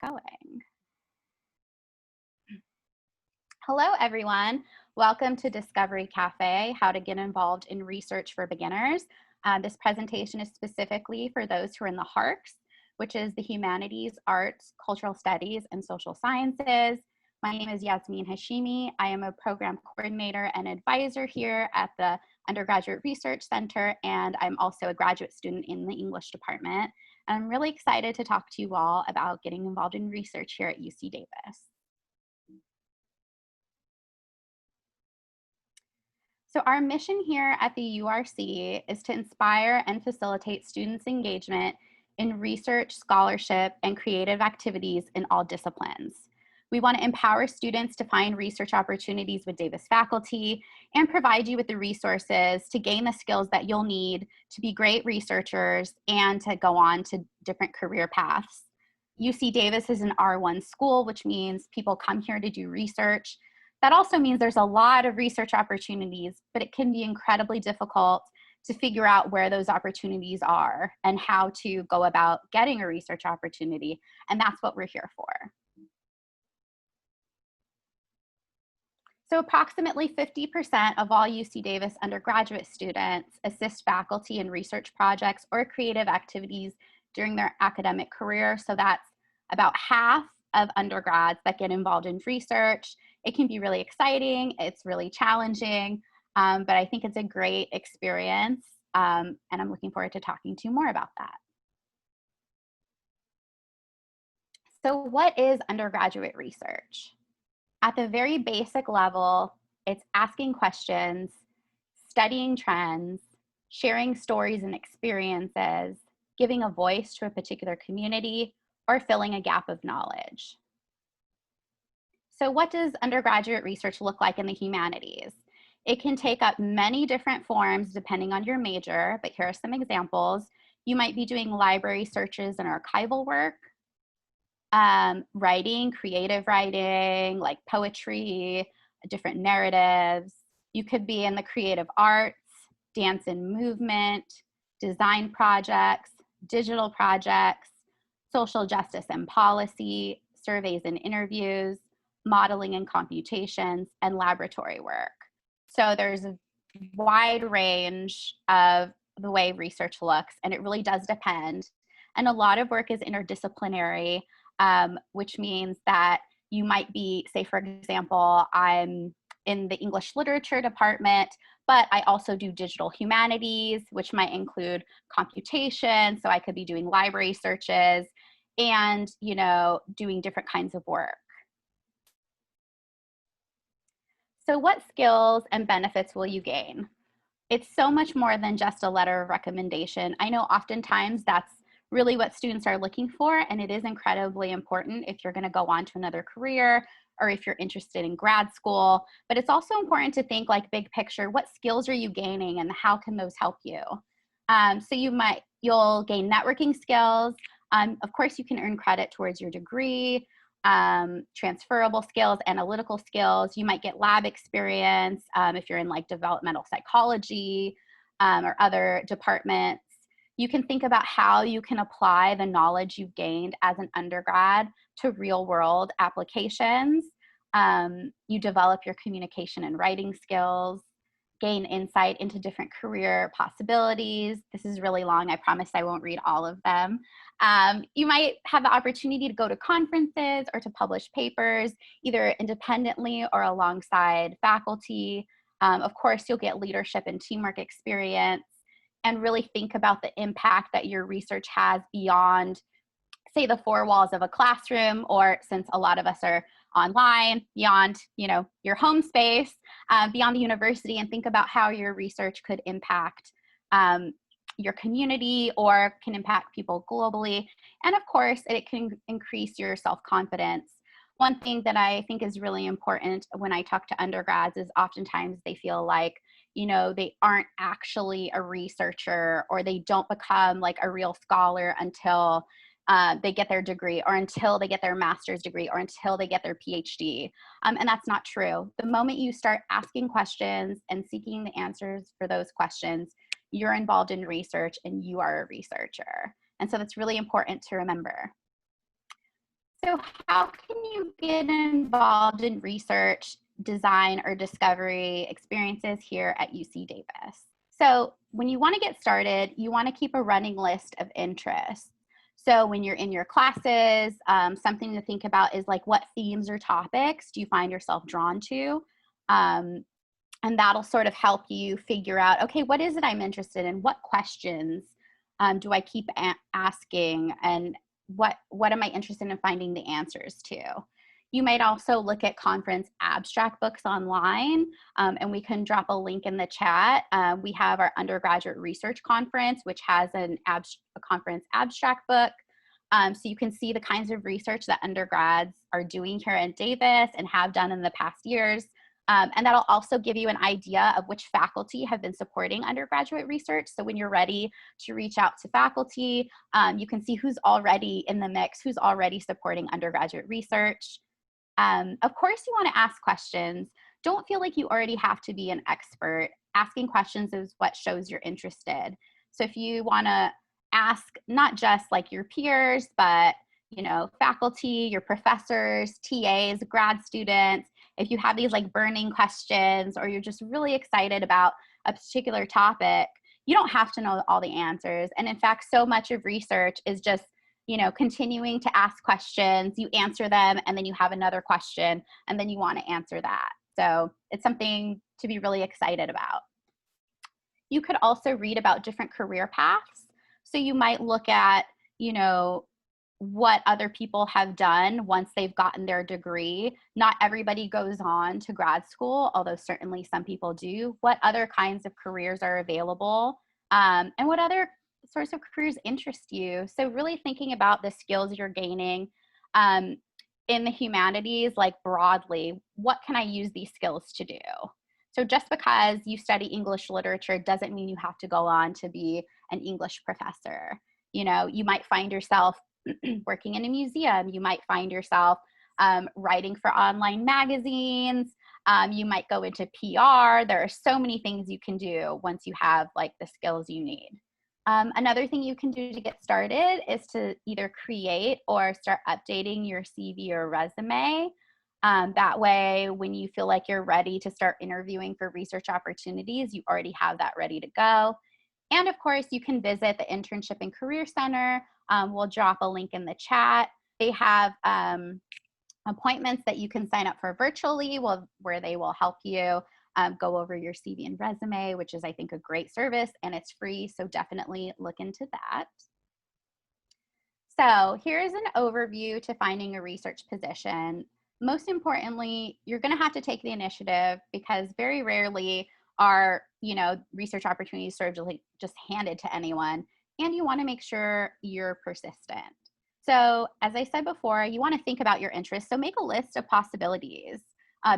Going. Hello, everyone. Welcome to Discovery Café, how to get involved in research for beginners. This presentation is specifically for those who are in the HArCSS, which is the Humanities, Arts, Cultural Studies, and Social Sciences. My name is Yasmin Hashimi. I am a program coordinator and advisor here at the Undergraduate Research Center, and I'm also a graduate student in the English department. And I'm really excited to talk to you all about getting involved in research here at UC Davis. So our mission here at the URC is to inspire and facilitate students' engagement in research, scholarship, and creative activities in all disciplines. We want to empower students to find research opportunities with Davis faculty and provide you with the resources to gain the skills that you'll need to be great researchers and to go on to different career paths. UC Davis is an R1 school, which means people come here to do research. That also means there's a lot of research opportunities, but it can be incredibly difficult to figure out where those opportunities are and how to go about getting a research opportunity. And that's what we're here for. So approximately 50% of all UC Davis undergraduate students assist faculty in research projects or creative activities during their academic career. So that's about half of undergrads that get involved in research. It can be really exciting, it's really challenging, but I think it's a great experience, and I'm looking forward to talking to you more about that. So what is undergraduate research? At the very basic level, it's asking questions, studying trends, sharing stories and experiences, giving a voice to a particular community, or filling a gap of knowledge. So what does undergraduate research look like in the humanities? It can take up many different forms depending on your major, but here are some examples. You might be doing library searches and archival work, writing, creative writing, like poetry, different narratives. You could be in the creative arts, dance and movement, design projects, digital projects, social justice and policy, surveys and interviews, modeling and computations, and laboratory work. So there's a wide range of the way research looks, and it really does depend. And a lot of work is interdisciplinary, which means that you might be, say, for example, I'm in the English literature department, but I also do digital humanities, which might include computation. So I could be doing library searches and, you know, doing different kinds of work. So what skills and benefits will you gain? It's so much more than just a letter of recommendation. I know oftentimes that's really what students are looking for, and it is incredibly important if you're going to go on to another career or if you're interested in grad school. But it's also important to think like big picture, what skills are you gaining and how can those help you? So you'll gain networking skills. Of course, you can earn credit towards your degree, transferable skills, analytical skills. You might get lab experience if you're in like developmental psychology or other departments. You can think about how you can apply the knowledge you've gained as an undergrad to real world applications. You develop your communication and writing skills, gain insight into different career possibilities. This is really long. I promise I won't read all of them. You might have the opportunity to go to conferences or to publish papers, either independently or alongside faculty. Of course, you'll get leadership and teamwork experience, and really think about the impact that your research has beyond, say, the four walls of a classroom, or since a lot of us are online, beyond, you know, your home space, beyond the university, and think about how your research could impact your community or can impact people globally. And of course, it can increase your self-confidence. One thing that I think is really important when I talk to undergrads is oftentimes they feel like, you know, they aren't actually a researcher, or they don't become like a real scholar until they get their degree, or until they get their master's degree, or until they get their PhD. And that's not true. The moment you start asking questions and seeking the answers for those questions, you're involved in research and you are a researcher. And so that's really important to remember. So how can you get involved in research, design, or discovery experiences here at UC Davis? So when you want to get started, you want to keep a running list of interests. So when you're in your classes, something to think about is like, what themes or topics do you find yourself drawn to? Um, and that'll sort of help you figure out, okay, what is it I'm interested in? What questions do I keep asking? And what am I interested in finding the answers to? You might also look at conference abstract books online, and we can drop a link in the chat. We have our undergraduate research conference, which has a conference abstract book. So you can see the kinds of research that undergrads are doing here at Davis and have done in the past years. And that'll also give you an idea of which faculty have been supporting undergraduate research. So when you're ready to reach out to faculty, you can see who's already in the mix, who's already supporting undergraduate research. Of course, you want to ask questions. Don't feel like you already have to be an expert. Asking questions is what shows you're interested. So if you want to ask not just like your peers, but faculty, your professors, TAs, grad students, if you have these like burning questions or you're just really excited about a particular topic, you don't have to know all the answers. And in fact, so much of research is just continuing to ask questions, you answer them, and then you have another question, and then you want to answer that. So it's something to be really excited about. You could also read about different career paths. So you might look at, what other people have done once they've gotten their degree. Not everybody goes on to grad school, although certainly some people do. What other kinds of careers are available, and what other sorts of careers interest you? So really thinking about the skills you're gaining in the humanities, like broadly, what can I use these skills to do? So just because you study English literature doesn't mean you have to go on to be an English professor. You might find yourself working in a museum. You might find yourself writing for online magazines. You might go into PR. There are so many things you can do once you have like the skills you need. Another thing you can do to get started is to either create or start updating your CV or resume. That way, when you feel like you're ready to start interviewing for research opportunities, you already have that ready to go. And of course, you can visit the Internship and Career Center. We'll drop a link in the chat. They have appointments that you can sign up for virtually where they will help you go over your CV and resume, which is, I think, a great service, and it's free. So definitely look into that. So here's an overview to finding a research position. Most importantly, you're going to have to take the initiative because very rarely are, research opportunities sort of just handed to anyone. And you want to make sure you're persistent. So as I said before, you want to think about your interests. So make a list of possibilities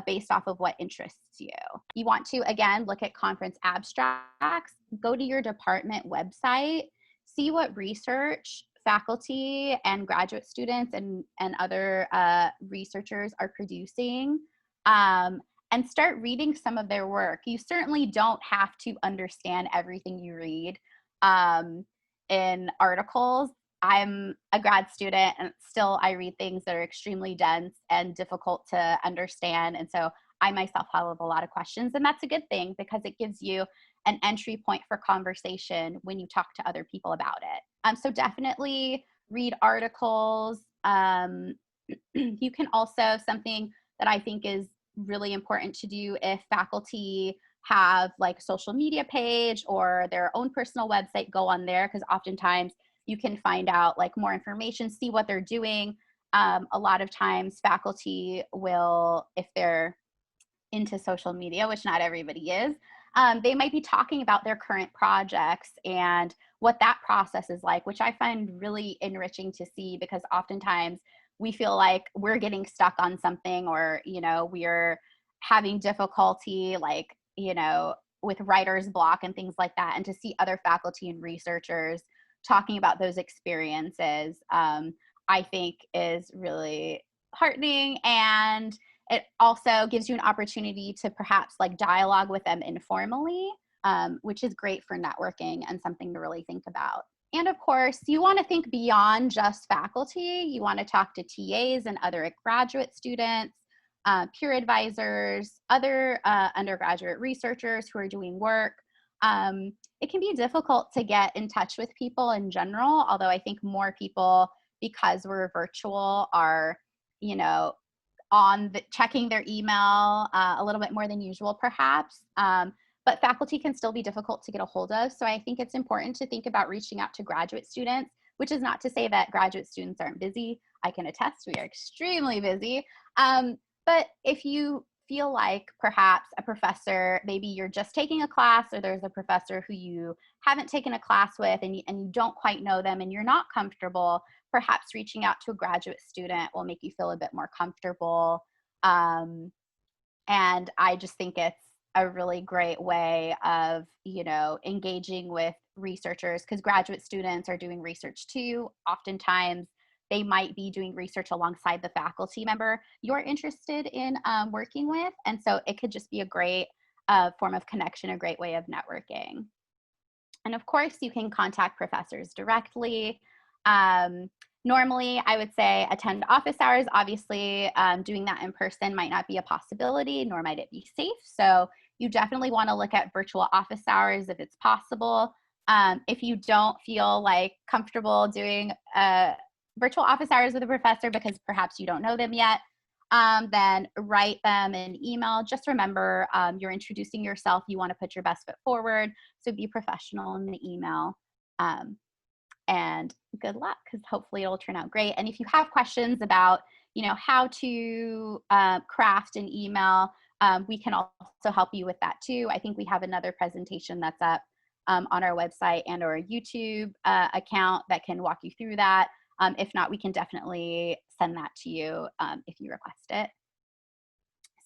based off of what interests you. You want to, again, look at conference abstracts, go to your department website, see what research faculty and graduate students and other researchers are producing, and start reading some of their work. You certainly don't have to understand everything you read in articles. I'm a grad student and still I read things that are extremely dense and difficult to understand. And so I myself have a lot of questions, and that's a good thing because it gives you an entry point for conversation when you talk to other people about it. So definitely read articles. You can also, something that I think is really important to do if faculty have like a social media page or their own personal website, go on there because oftentimes you can find out like more information, see what they're doing. A lot of times faculty will, if they're into social media, which not everybody is, they might be talking about their current projects and what that process is like, which I find really enriching to see because oftentimes we feel like we're getting stuck on something or, we're having difficulty like, with writer's block and things like that. And to see other faculty and researchers talking about those experiences, I think is really heartening, and it also gives you an opportunity to perhaps like dialogue with them informally, which is great for networking and something to really think about. And of course, you want to think beyond just faculty. You want to talk to TAs and other graduate students, peer advisors, other undergraduate researchers who are doing work. It can be difficult to get in touch with people in general, although I think more people, because we're virtual, are, you know, checking their email a little bit more than usual, perhaps. But faculty can still be difficult to get a hold of. So I think it's important to think about reaching out to graduate students, which is not to say that graduate students aren't busy. I can attest we are extremely busy. But if you feel like perhaps a professor, maybe you're just taking a class, or there's a professor who you haven't taken a class with and you don't quite know them and you're not comfortable, perhaps reaching out to a graduate student will make you feel a bit more comfortable. And I just think it's a really great way of, engaging with researchers, because graduate students are doing research too. Oftentimes, they might be doing research alongside the faculty member you're interested in working with. And so it could just be a great form of connection, a great way of networking. And of course, you can contact professors directly. Normally, I would say attend office hours. Obviously, doing that in person might not be a possibility, nor might it be safe. So you definitely want to look at virtual office hours if it's possible. If you don't feel like comfortable doing virtual office hours with a professor because perhaps you don't know them yet, then write them an email. Just remember, you're introducing yourself. You want to put your best foot forward. So be professional in the email. And good luck, because hopefully it'll turn out great. And if you have questions about, how to craft an email, we can also help you with that too. I think we have another presentation that's up on our website and our YouTube account that can walk you through that. If not, we can definitely send that to you if you request it.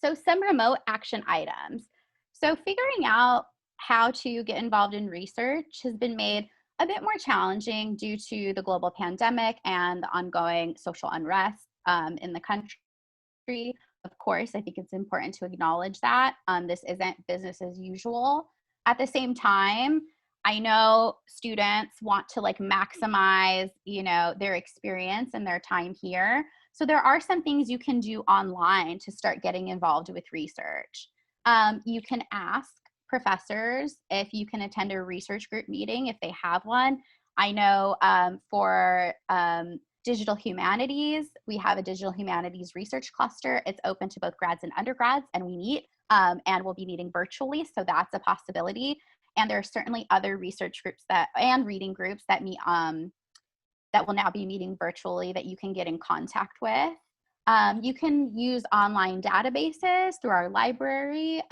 So some remote action items. So figuring out how to get involved in research has been made a bit more challenging due to the global pandemic and the ongoing social unrest in the country. Of course, I think it's important to acknowledge that this isn't business as usual. At the same time, I know students want to maximize, their experience and their time here. So there are some things you can do online to start getting involved with research. You can ask professors if you can attend a research group meeting if they have one. I know for digital humanities, we have a digital humanities research cluster. It's open to both grads and undergrads, and we meet and we'll be meeting virtually. So that's a possibility. And there are certainly other research groups and reading groups that meet that will now be meeting virtually that you can get in contact with. You can use online databases through our library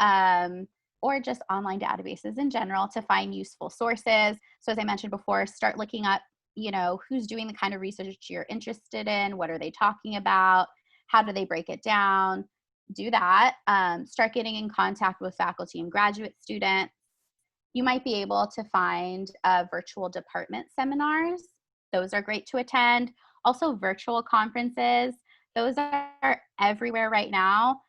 or just online databases in general to find useful sources. So as I mentioned before, start looking up, who's doing the kind of research you're interested in, what are they talking about, how do they break it down, do that. Start getting in contact with faculty and graduate students. You might be able to find virtual department seminars. Those are great to attend. Also virtual conferences. Those are everywhere right now.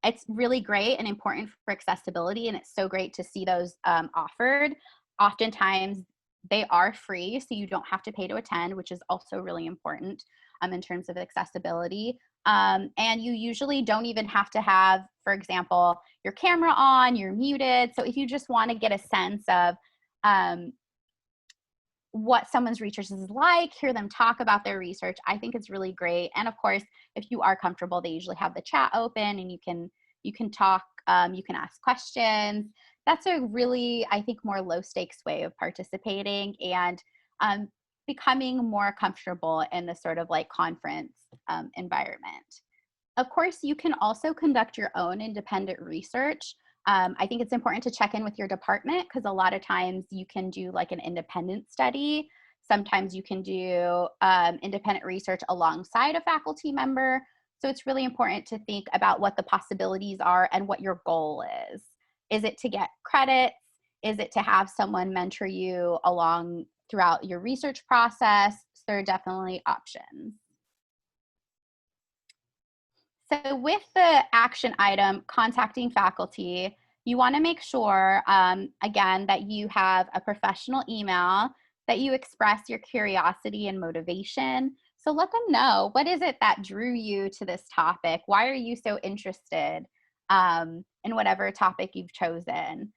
It's really great and important for accessibility, and it's so great to see those offered. Oftentimes they are free, so you don't have to pay to attend, which is also really important in terms of accessibility. And you usually don't even have to have, for example, your camera on, you're muted. So if you just want to get a sense of what someone's research is like, hear them talk about their research, I think it's really great. And of course, if you are comfortable, they usually have the chat open and you can talk, you can ask questions. That's a really, I think, more low stakes way of participating and becoming more comfortable in the sort of conference environment. Of course, you can also conduct your own independent research. I think it's important to check in with your department because a lot of times you can do an independent study. Sometimes you can do independent research alongside a faculty member. So it's really important to think about what the possibilities are and what your goal is. Is it to get credits? Is it to have someone mentor you along throughout your research process? So there are definitely options. So with the action item, contacting faculty, you want to make sure, again, that you have a professional email that you express your curiosity and motivation. So let them know, what is it that drew you to this topic? Why are you so interested in whatever topic you've chosen?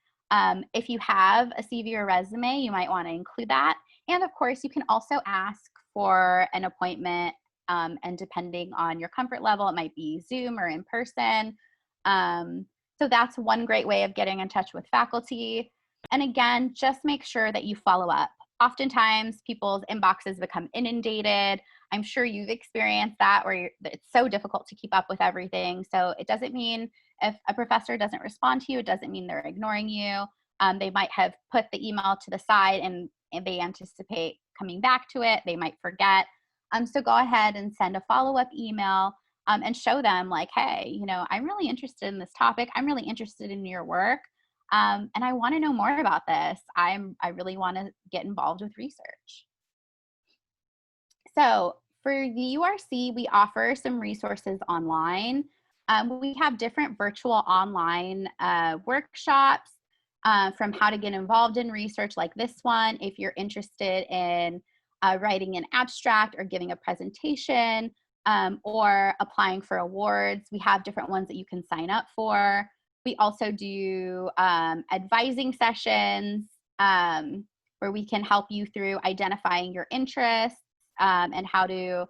If you have a CV or resume, you might want to include that. And of course, you can also ask for an appointment, and depending on your comfort level, it might be Zoom or in person. So that's one great way of getting in touch with faculty. And again, just make sure that you follow up. Oftentimes, people's inboxes become inundated. I'm sure you've experienced that, where it's so difficult to keep up with everything. So it doesn't mean if a professor doesn't respond to you, it doesn't mean they're ignoring you. They might have put the email to the side and they anticipate coming back to it. They might forget. So go ahead and send a follow-up email, and show them like, hey, you know, I'm really interested in this topic. I'm really interested in your work. And I want to know more about this. I really want to get involved with research. So for the URC, we offer some resources online. We have different virtual online workshops, from how to get involved in research like this one. If you're interested in writing an abstract or giving a presentation, or applying for awards, we have different ones that you can sign up for. We also do advising sessions, where we can help you through identifying your interests, and how to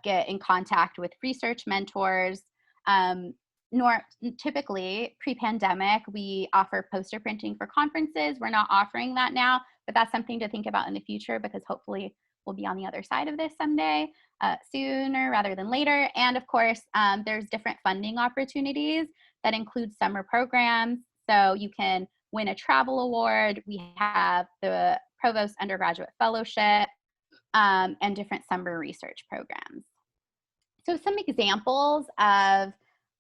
get in contact with research mentors. Typically, pre-pandemic, we offer poster printing for conferences. We're not offering that now, but that's something to think about in the future, because hopefully we'll be on the other side of this someday, sooner rather than later. And of course, there's different funding opportunities that include summer programs. So you can win a travel award. We have the Provost Undergraduate Fellowship, and different summer research programs. So some examples of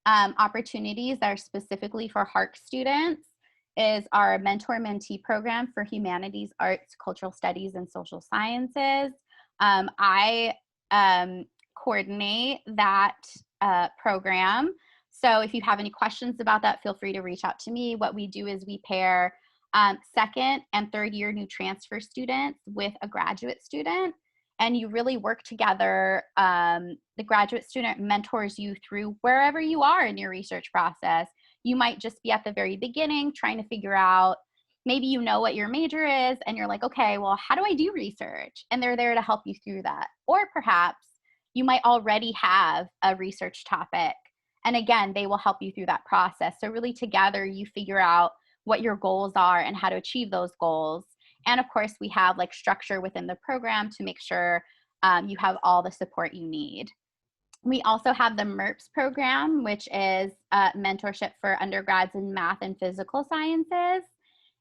opportunities that are specifically for HArCSS students is our mentor-mentee program for humanities, arts, cultural studies, and social sciences. I coordinate that program. So if you have any questions about that, feel free to reach out to me. What we do is we pair second and third year new transfer students with a graduate student, and you really work together. The graduate student mentors you through wherever you are in your research process. You might just be at the very beginning trying to figure out, maybe you know what your major is and you're like, okay, well, how do I do research? And they're there to help you through that. Or perhaps you might already have a research topic, and again, they will help you through that process. So really together you figure out what your goals are and how to achieve those goals. And of course, we have like structure within the program to make sure you have all the support you need. We also have the MERPS program, which is mentorship for undergrads in math and physical sciences.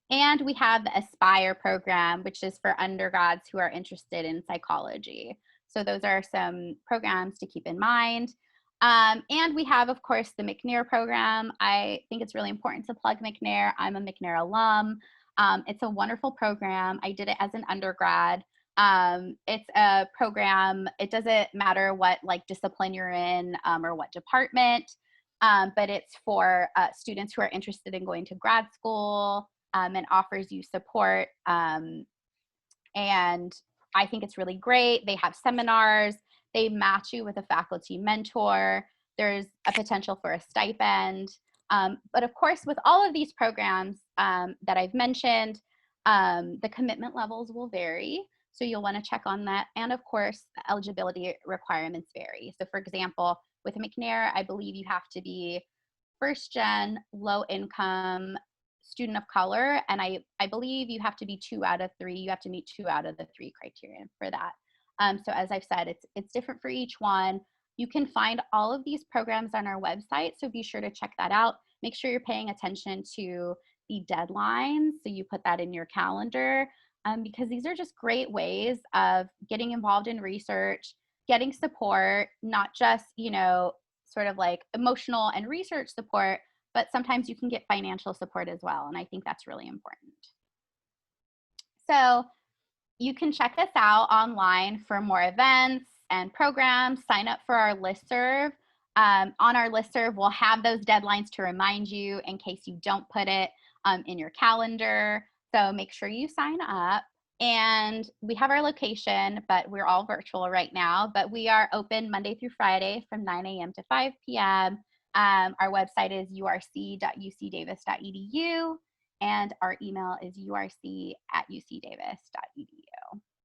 And we have the Aspire program, which is for undergrads who are interested in psychology. So those are some programs to keep in mind. And we have, of course, the McNair program. I think it's really important to plug McNair. I'm a McNair alum. It's a wonderful program. I did it as an undergrad. It's a program, it doesn't matter what like discipline you're in, or what department, but it's for students who are interested in going to grad school, and offers you support. And I think it's really great. They have seminars, they match you with a faculty mentor. There's a potential for a stipend. But of course, with all of these programs that I've mentioned, the commitment levels will vary. So you'll want to check on that. And of course, the eligibility requirements vary. So for example, with McNair, I believe you have to be first gen, low income, student of color. And I believe you have to be 2 out of 3. You have to meet 2 out of the 3 criteria for that. So as I've said, it's different for each one. You can find all of these programs on our website, so be sure to check that out. Make sure you're paying attention to the deadlines, so you put that in your calendar, because these are just great ways of getting involved in research, getting support, not just, you know, sort of like emotional and research support, but sometimes you can get financial support as well, and I think that's really important. So you can check us out online for more events and programs. Sign up for our listserv. On our listserv, we'll have those deadlines to remind you in case you don't put it in your calendar. So make sure you sign up. And we have our location, but we're all virtual right now. But we are open Monday through Friday from 9 a.m. to 5 p.m. Our website is urc.ucdavis.edu, and our email is urc@ucdavis.edu.